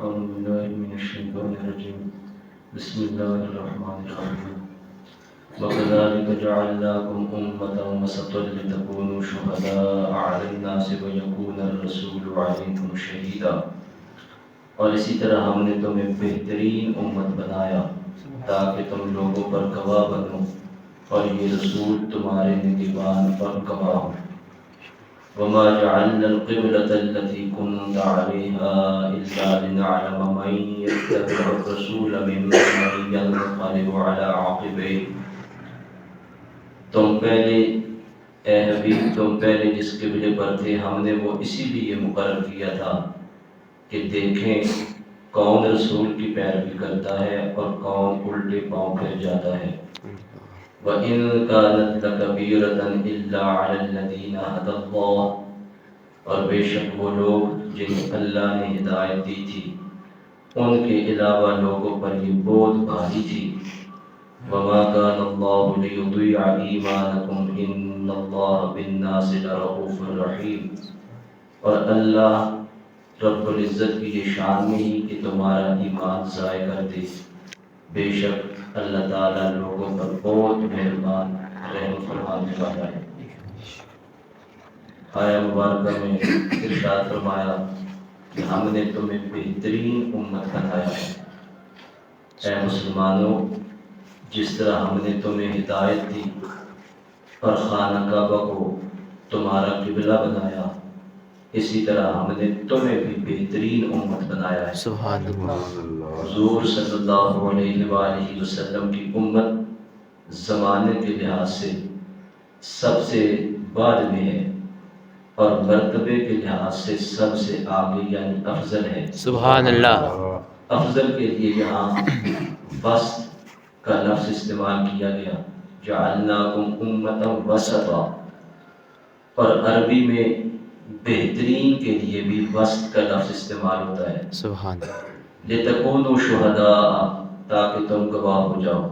أعوذ بالله من الشيطان الرجيم بسم الله الرحمن الرحيم وكذلك جعلناكم أمة وسطا لتكونوا شهداء على الناس ويكون الرسول عليكم شهيدا. اور اسی طرح ہم نے تمہیں بہترین امت بنایا تاکہ تم لوگوں پر گواہ بنو اور یہ رسول تمہارے نگہبان اور گواہ ہو. وما جعلنا القبلة التي كنت عليها إلا لنعلم من يتبع الرسول ممن ينقلب على عقبيه. تم پہلے جس قبلے پر تھے ہم نے وہ اسی لیے مقرر کیا تھا کہ دیکھیں کون رسول کی پیروی کرتا ہے اور کون الٹے پاؤں پھر جاتا ہے. وَإِن كَانَتْ لَكَبِيرَةً إِلَّا عَلَى الَّذِينَ هَدَى اللَّهُ. اور بے شک وہ لوگ جنہیں اللہ نے ہدایت دی تھی ان کے علاوہ لوگوں پر یہ بہت بھاری تھی. وَمَا كَانَ اللَّهُ لِيُضِيعَ إِيمَانَكُمْ إِنَّ اللَّهَ بِالنَّاسِ لَرَءُوفٌ رَحِيمٌ. اور اللہ رب العزت کی یہ شان نہیں کہ تمہارا ایمان ضائع کر دے. بے شک اللہ تعالیٰ لوگوں پر بہت مہربان رحم فرمانے والا ہے. آیہ مبارکہ میں ارشاد فرمایا کہ ہم نے تمہیں بہترین امت بنایا ہے. اے مسلمانوں، جس طرح ہم نے تمہیں ہدایت دی اور خانہ کعبہ کو تمہارا قبلہ بنایا، اسی طرح ہم نے تمہیں بھی بہترین امت بنایا ہے. سبحان اللہ. حضور صلی اللہ علیہ وآلہ وسلم کی امت زمانے کے لحاظ سے سب سے بعد میں ہے اور مرتبے کے لحاظ سے سب سے آگے یعنی افضل ہے. سبحان اللہ. افضل کے لیے یہاں وسط کا لفظ استعمال کیا گیا، جعلناکم امتا وسطا. اور عربی میں بہترین کے لیے بھی وسط کا لفظ استعمال ہوتا ہے. سبحان اللہ. لتکونوا شہداء، تاکہ تم گواہ ہو جاؤ.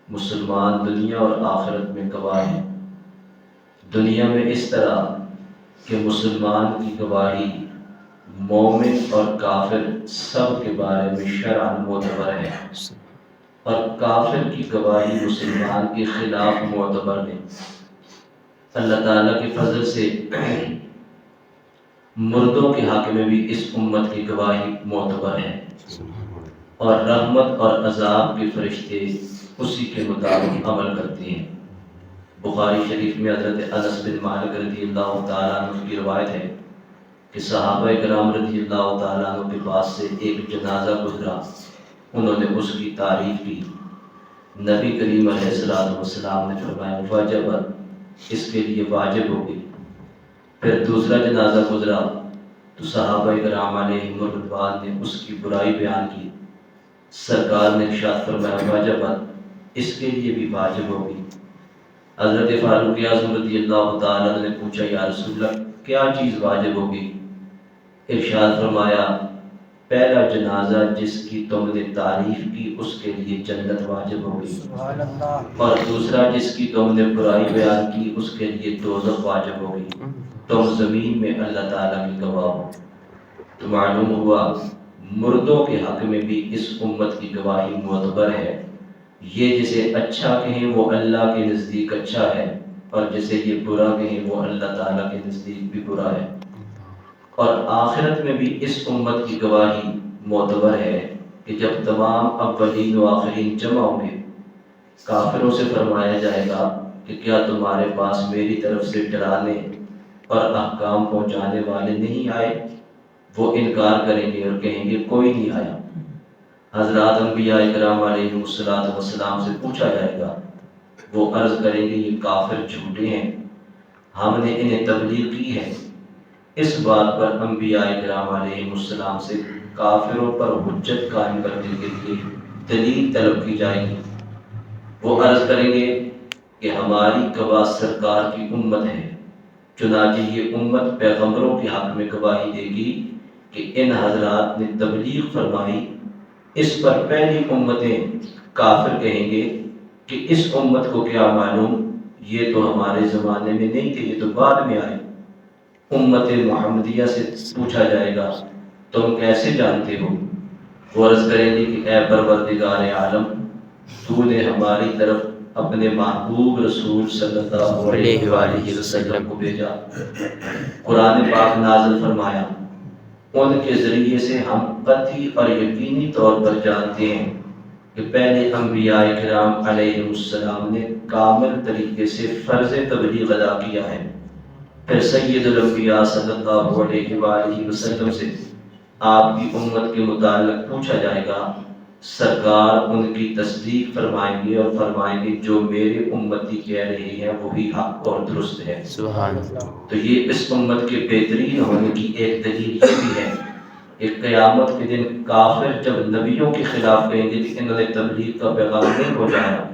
مسلمان دنیا اور آخرت میں گواہ ہیں. دنیا میں اس طرح کہ مسلمان کی گواہی مومن اور کافر سب کے بارے میں شرعاً معتبر ہے، اور کافر کی گواہی مسلمان کے خلاف معتبر ہے. اللہ تعالیٰ کے فضل سے مردوں کے حق میں بھی اس امت کی گواہی معتبر ہے، اور رحمت اور عذاب کے فرشتے اسی کے مطابق عمل کرتے ہیں. بخاری شریف میں حضرت انس بن مالک رضی اللہ تعالیٰ عنہ کی روایت ہے کہ صحابہ کرام رضی اللہ تعالیٰ عنہ کے پاس سے ایک جنازہ گزرا. انہوں نے اس کی تعریف کی. نبی کریم علیہ السلام نے فرمایا واجبت، اس کے لیے واجب ہو گئی. پھر دوسرا جنازہ گزرا تو صحابہ کرام علیہم رضوان نے اس کی برائی بیان کی. سرکار نے ارشاد فرمایا واجبت، اس کے لیے بھی واجب ہو گئی. حضرت فاروق اعظم رضی اللہ تعالیٰ نے پوچھا یا رسول اللہ کیا چیز واجب ہوگی؟ ارشاد فرمایا پہلا جنازہ جس کی تم نے تعریف کی اس کے لیے جنت واجب ہوگی، اور دوسرا جس کی تم نے برائی بیان کی اس کے لیے دوزخ واجب ہوگی. تم زمین میں اللہ تعالیٰ کی گواہ ہو. تو معلوم ہوا مردوں کے حق میں بھی اس امت کی گواہی معتبر ہے. یہ جسے اچھا کہیں وہ اللہ کے نزدیک اچھا ہے، اور جسے یہ برا کہیں وہ اللہ تعالیٰ کے نزدیک بھی برا ہے. اور آخرت میں بھی اس امت کی گواہی معتبر ہے کہ جب تمام اولین و آخرین جمع ہوں گے، کافروں سے فرمایا جائے گا کہ کیا تمہارے پاس میری طرف سے ڈرانے اور احکام پہنچانے والے نہیں آئے؟ وہ انکار کریں گے اور کہیں گے کوئی نہیں آیا. حضرات انبیاء کرام علیہ السلام سے پوچھا جائے گا. وہ عرض کریں گے یہ کافر جھوٹے ہیں، ہم نے انہیں تبلیغ کی ہے. اس بات پر انبیاء کرام علیہ السلام سے کافروں پر حجت قائم کرنے کے لیے دلیل طلب کی جائے گی. وہ عرض کریں گے کہ ہماری گواہ سرکار کی امت ہے، چنانچہ یہ امت پیغمبروں کے حق میں گواہی دے گی کہ ان حضرات نے تبلیغ فرمائی. اس پر پہلی امتیں کافر کہیں گے کہ اس امت کو کیا معلوم، یہ تو ہمارے زمانے میں نہیں تھے، یہ تو بعد میں آئے. امت محمدیہ سے پوچھا جائے گا تم کیسے جانتے ہو؟ وہ عرض کریں گے کہ اے پروردگار عالم، تو نے ہماری طرف اپنے محبوب رسول صلی اللہ علیہ وآلہ وسلم کو بھیجا۔ قرآن پاک نازل فرمایا، ان کے ذریعے سے ہم قطعی اور یقینی طور پر جانتے ہیں کہ پہلے انبیاء کرام علیہ السلام نے کامل طریقے سے فرض تبلیغ ادا کیا ہے۔ پھر سید الانبیاء صلی اللہ علیہ وآلہ وسلم سے آپ کی امت کے متعلق پوچھا جائے گا، سرکار ان کی تصدیق فرمائیں گے اور فرمائیں گے جو میرے امتی کہہ رہی ہے وہی حق اور درست ہے۔ سبحان اللہ۔ تو یہ اس امت کے بہترین ہونے کی ایک دلیل یہ بھی ہے کہ قیامت کے دن کافر جب نبیوں کے خلاف کہیں گے کہ انہوں نے تبلیغ کا پیغام نہیں پہنچایا،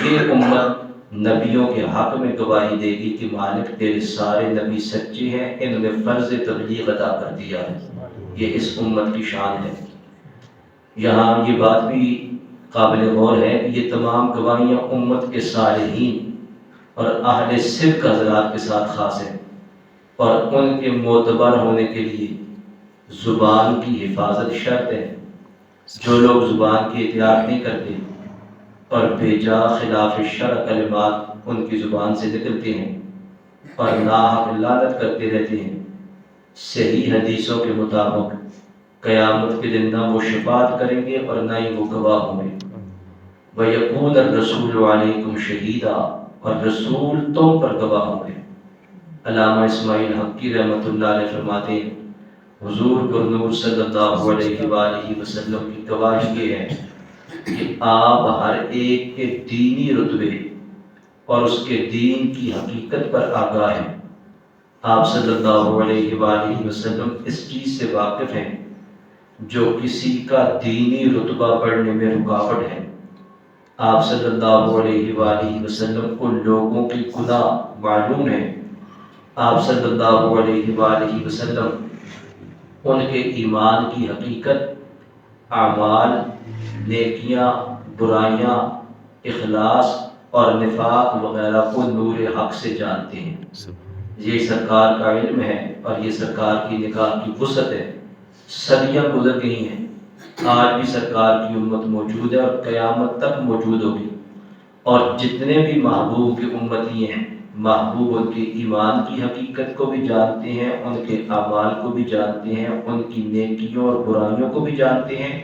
یہ امت نبیوں کے حق میں گواہی دے گی کہ مالک تیرے سارے نبی سچے ہیں، انہوں نے فرض تبلیغ ادا کر دیا ہے۔ یہ اس امت کی شان ہے۔ یہاں یہ بات بھی قابل غور ہے کہ یہ تمام گواہیاں امت کے صالحین اور اہل صدق حضرات کے ساتھ خاص ہیں، اور ان کے معتبر ہونے کے لیے زبان کی حفاظت شرط ہے۔ جو لوگ زبان کی احتیاط نہیں کرتے اور بے جا خلاف شرع کلمات ان کی زبان سے نکلتے ہیں اور ناحق لعنت کرتے رہتے ہیں، صحیح حدیثوں کے مطابق قیامت کے دن نہ وہ شفاعت کریں گے اور نہ ہی وہ گواہ ہوں گے۔ وَيَكُونَ الرَّسُولُ عَلَيْكُمْ شَهِيدًا، اور رسول تم پر گواہ ہوں گے۔ علامہ اسماعیل حقی رحمۃ اللہ علیہ فرماتے ہیں، حضور پرنور صلی اللہ علیہ وآلہ وسلم کی گواہی یہ ہے کہ آپ ہر ایک کے دینی رتبے اور اس کے دین کی حقیقت پر آگاہ ہیں۔ آپ صلی اللہ علیہ وآلہ وسلم اس چیز سے واقف ہیں جو کسی کا دینی رتبہ بڑھنے میں رکاوٹ ہے۔ آپ صلی اللہ علیہ وآلہ وسلم کو لوگوں کی گناہ معلوم ہے۔ آپ صلی اللہ علیہ وآلہ وسلم ان کے ایمان کی حقیقت، اعمال، نیکیاں، برائیاں، اخلاص اور نفاق وغیرہ کو نور حق سے جانتے ہیں۔ یہ سرکار کا علم ہے اور یہ سرکار کی نگاہ کی وسعت ہے۔ صدیاں گزر گئی ہیں، آج بھی سرکار کی امت موجود ہے اور قیامت تک موجود ہوگی، اور جتنے بھی محبوب کی امتی ہیں، محبوب ان کے ایمان کی حقیقت کو بھی جانتے ہیں، ان کے اعمال کو بھی جانتے ہیں، ان کی نیکیوں اور برائیوں کو بھی جانتے ہیں،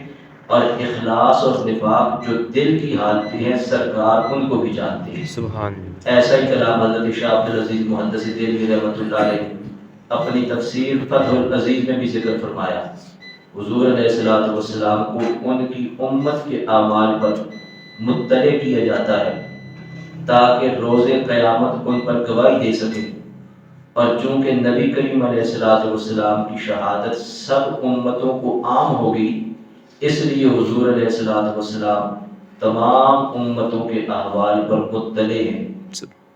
اور اخلاص اور نفاق جو دل کی حالتیں ہیں سرکار ان کو بھی جانتے ہیں۔ سبحان اللہ۔ ایسا ہی کلام حضرت شاہ عبد العزیز محدث دہلوی رحمۃ اللہ علیہ اپنی تفسیر فتح العزیز میں بھی ذکر فرمایا۔ حضور علیہ الصلوۃ والسلام کو ان کی امت کے اعمال پر مطلع کیا جاتا ہے تاکہ روز قیامت ان پر گواہی دے سکے، اور چونکہ نبی کریم علیہ الصلوۃ والسلام کی شہادت سب امتوں کو عام ہوگی، اس لیے حضور علیہ الصلوۃ والسلام تمام امتوں کے احوال پر مطلع ہیں۔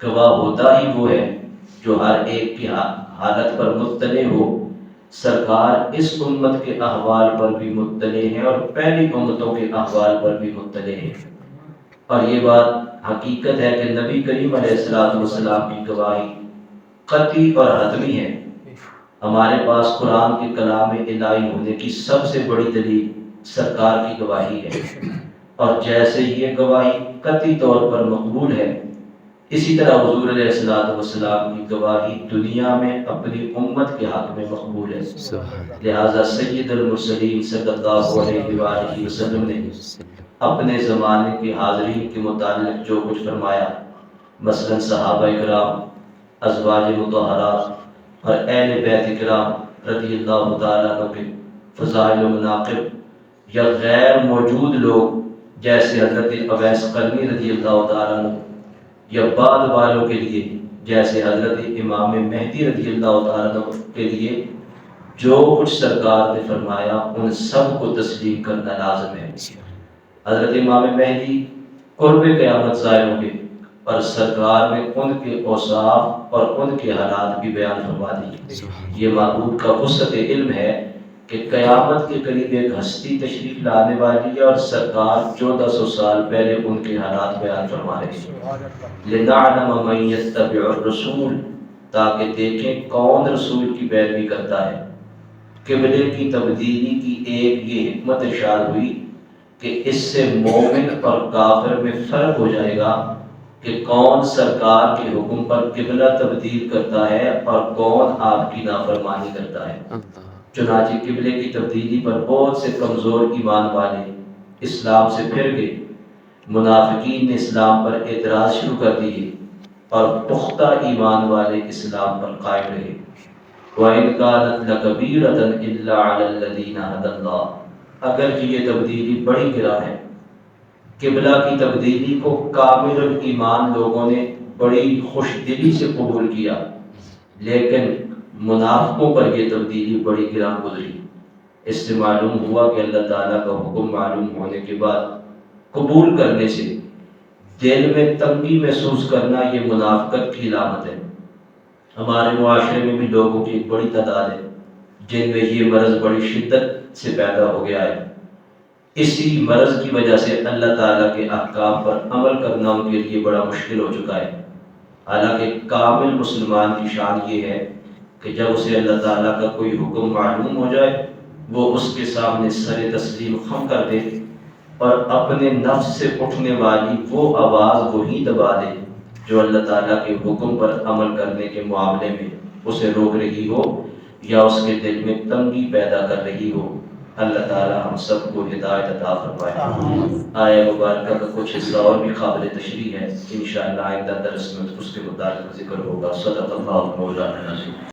گواہ ہوتا ہی وہ ہے جو ہر ایک کی حالت پر مطلع ہو۔ سرکار اس امت کے احوال پر بھی مطلع ہیں اور پہلی امتوں کے احوال پر بھی مطلع ہیں، اور یہ بات حقیقت ہے کہ نبی کریم علیہ الصلوۃ والسلام کی گواہی قطعی اور حتمی ہے۔ ہمارے پاس قرآن کے کلام الہی ہونے کی سب سے بڑی دلیل سرکار کی گواہی ہے، اور جیسے یہ گواہی قطعی طور پر مقبول ہے، اسی طرح حضور علیہ الصلوۃ والسلام کی گواہی دنیا میں اپنی امت کے حق میں مقبول ہے۔ لہذا سید المرسلین صلی اللہ علیہ وآلہ وسلم نے اپنے زمانے کے حاضرین کے متعلق جو کچھ فرمایا، مثلا صحابہ کرام، ازواج مطہرات اور اہل بیت کرام رضی اللہ تعالیٰ عنہ کے فضائل و مناقب، یا غیر موجود لوگ جیسے حضرت اویس قرنی رضی اللہ تعالیٰ عنہ، یا بعد والوں کے لیے جیسے حضرت امام مہدی رضی اللہ تعالیٰ عنہ کے لیے جو کچھ سرکار نے فرمایا ان سب کو تسلیم کرنا لازم ہے۔ حضرت امام مہدی قرب قیامت ظاہر ہوں گے، اور سرکار نے ان کے اوصاف اور ان کے حالات بھی بیان فرما دی۔ یہ محبوب کا وسعت علم ہے کہ قیامت کے قریب ایک ہستی تشریف لانے والی ہے، اور سرکار 1400 سال پہلے ان کے حالات بیان فرما رہے ہیں۔ لِنَعْلَمَ مَن يَتَّبِعُ الرَّسُولَ، تاکہ دیکھیں کون رسول کی پیروی کرتا ہے۔ قبلے کی تبدیلی کی ایک یہ حکمت ارشاد ہوئی کہ اس سے مومن اور کافر میں فرق ہو جائے گا کہ کون سرکار کے حکم پر قبلہ تبدیل کرتا ہے اور کون آپ کی نافرمانی کرتا ہے۔ چنانچہ قبلے کی تبدیلی پر بہت سے کمزور ایمان والے اسلام سے پھر گئے، منافقین نے اسلام پر اعتراض شروع کر دیے اور پختہ ایمان والے اسلام پر قائم رہے۔ وَإِنْ كَانَتْ لَكَبِيرَةً إِلَّا عَلَى الَّذِينَ هَدَى اللَّهُ، اگر کہ یہ تبدیلی بڑی گراں ہے، قبلہ کی تبدیلی کو کامل ایمان لوگوں نے بڑی خوش دلی سے قبول کیا، لیکن منافقوں پر یہ تبدیلی بڑی گراں گزری۔ اس سے معلوم ہوا کہ اللہ تعالیٰ کا حکم معلوم ہونے کے بعد قبول کرنے سے دل میں تنگی محسوس کرنا یہ منافقت کی علامت ہے۔ ہمارے معاشرے میں بھی لوگوں کی ایک بڑی تعداد ہے جن میں یہ مرض بڑی شدت سے پیدا ہو گیا ہے۔ اسی مرض کی وجہ سے اللہ تعالیٰ کے احکام پر عمل کرنا ان کے لیے بڑا مشکل ہو چکا ہے۔ حالانکہ کامل مسلمان کی شان یہ ہے کہ جب اسے اللہ تعالیٰ کا کوئی حکم معلوم ہو جائے وہ اس کے سامنے سر تسلیم خم کر دے اور اپنے نفس سے اٹھنے والی وہ آواز وہی دبا دے جو اللہ تعالیٰ کے حکم پر عمل کرنے کے معاملے میں اسے روک رہی ہو یا اس کے دل میں تنگی پیدا کر رہی ہو۔ اللہ تعالیٰ ہم سب کو ہدایت عطا فرمائے۔ آیہ مبارکہ کا کچھ حصہ اور بھی قابل تشریح ہے، انشاءاللہ آئندہ درس میں اس کے متعلق ذکر ہوگا۔ صدق اللہ مولانا العظیم۔